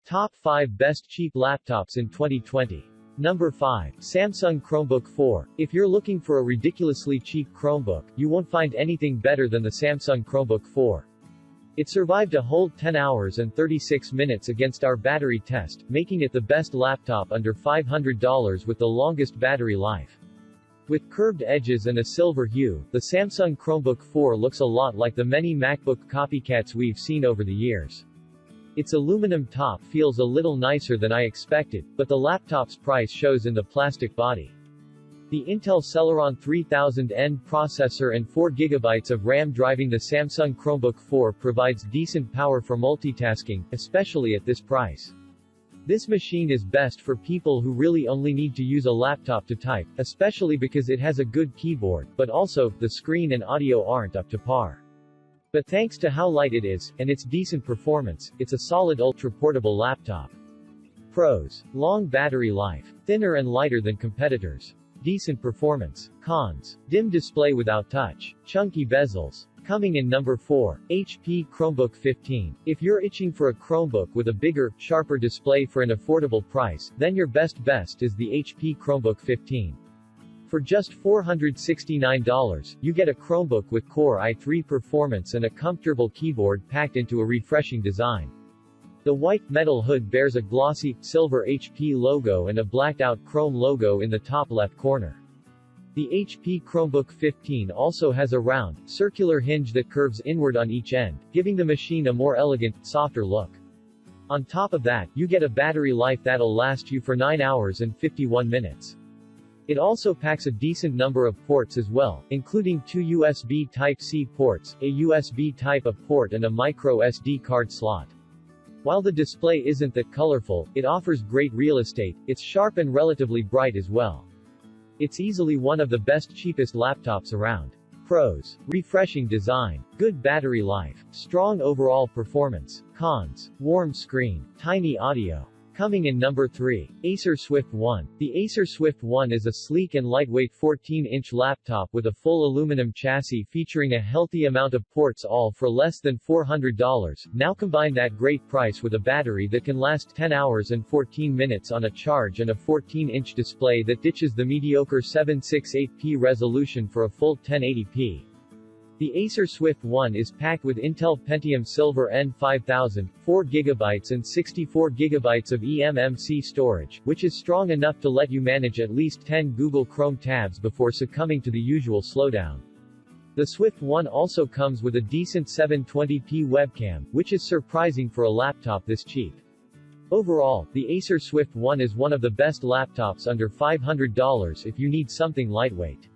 Top 5 Best Cheap Laptops in 2020. Number 5. Samsung Chromebook 4. If you're looking for a ridiculously cheap Chromebook, you won't find anything better than the Samsung Chromebook 4. It survived a whole 10 hours and 36 minutes against our battery test, making it the best laptop under $500 with the longest battery life. With curved edges and a silver hue, the Samsung Chromebook 4 looks a lot like the many MacBook copycats we've seen over the years. Its aluminum top feels a little nicer than I expected, but the laptop's price shows in the plastic body. The Intel Celeron 3000N processor and 4GB of RAM driving the Samsung Chromebook 4 provides decent power for multitasking, especially at this price. This machine is best for people who really only need to use a laptop to type, especially because it has a good keyboard, but also, the screen and audio aren't up to par. But thanks to how light it is, and its decent performance, it's a solid ultra-portable laptop. Pros. Long battery life. Thinner and lighter than competitors. Decent performance. Cons. Dim display without touch. Chunky bezels. Coming in number 4. HP Chromebook 15. If you're itching for a Chromebook with a bigger, sharper display for an affordable price, then your best is the HP Chromebook 15. For just $469, you get a Chromebook with Core i3 performance and a comfortable keyboard packed into a refreshing design. The white metal hood bears a glossy, silver HP logo and a blacked-out chrome logo in the top left corner. The HP Chromebook 15 also has a round, circular hinge that curves inward on each end, giving the machine a more elegant, softer look. On top of that, you get a battery life that'll last you for 9 hours and 51 minutes. It also packs a decent number of ports as well, including 2 USB Type-C ports, a USB Type-A port and a micro SD card slot. While the display isn't that colorful, it offers great real estate, it's sharp and relatively bright as well. It's easily one of the best cheapest laptops around. Pros. Refreshing design. Good battery life. Strong overall performance. Cons. Warm screen. Tiny audio. Coming in number 3. Acer Swift 1. The Acer Swift 1 is a sleek and lightweight 14-inch laptop with a full aluminum chassis featuring a healthy amount of ports, all for less than $400. Now combine that great price with a battery that can last 10 hours and 14 minutes on a charge and a 14-inch display that ditches the mediocre 768p resolution for a full 1080p. The Acer Swift 1 is packed with Intel Pentium Silver N5000, 4GB and 64GB of eMMC storage, which is strong enough to let you manage at least 10 Google Chrome tabs before succumbing to the usual slowdown. The Swift 1 also comes with a decent 720p webcam, which is surprising for a laptop this cheap. Overall, the Acer Swift 1 is one of the best laptops under $500 if you need something lightweight.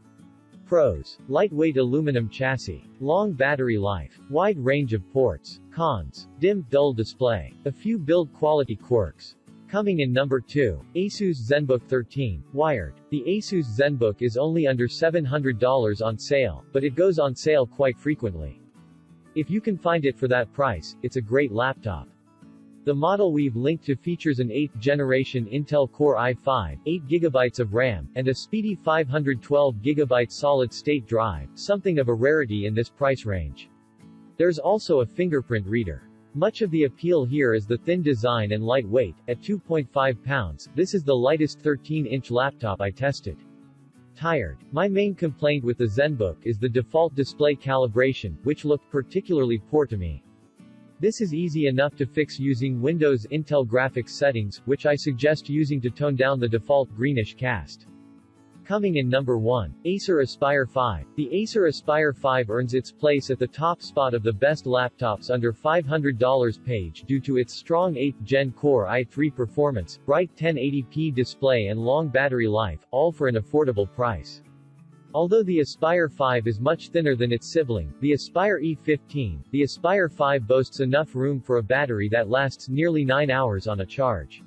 Pros. Lightweight aluminum chassis. Long battery life. Wide range of ports. Cons. Dim, dull display. A few build quality quirks. Coming in number 2. Asus ZenBook 13. Wired. The Asus ZenBook is only under $700 on sale, but it goes on sale quite frequently. If you can find it for that price, it's a great laptop. The model we've linked to features an 8th generation Intel Core i5, 8GB of RAM, and a speedy 512GB solid-state drive, something of a rarity in this price range. There's also a fingerprint reader. Much of the appeal here is the thin design and light weight. At 2.5 pounds, this is the lightest 13-inch laptop I tested. Tired. My main complaint with the ZenBook is the default display calibration, which looked particularly poor to me. This is easy enough to fix using Windows Intel graphics settings, which I suggest using to tone down the default greenish cast. Coming in number 1. Acer Aspire 5. The Acer Aspire 5 earns its place at the top spot of the best laptops under $500 page due to its strong 8th Gen Core i3 performance, bright 1080p display and long battery life, all for an affordable price. Although the Aspire 5 is much thinner than its sibling, the Aspire E15, the Aspire 5 boasts enough room for a battery that lasts nearly 9 hours on a charge.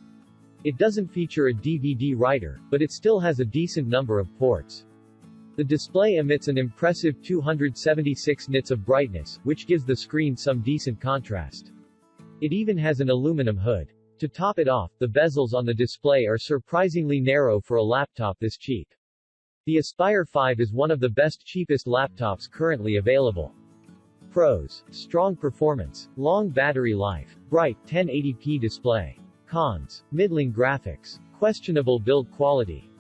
It doesn't feature a DVD writer, but it still has a decent number of ports. The display emits an impressive 276 nits of brightness, which gives the screen some decent contrast. It even has an aluminum hood. To top it off, the bezels on the display are surprisingly narrow for a laptop this cheap. The Aspire 5 is one of the best cheapest laptops currently available. Pros. Strong performance. Long battery life. Bright 1080p display. Cons: middling graphics, questionable build quality,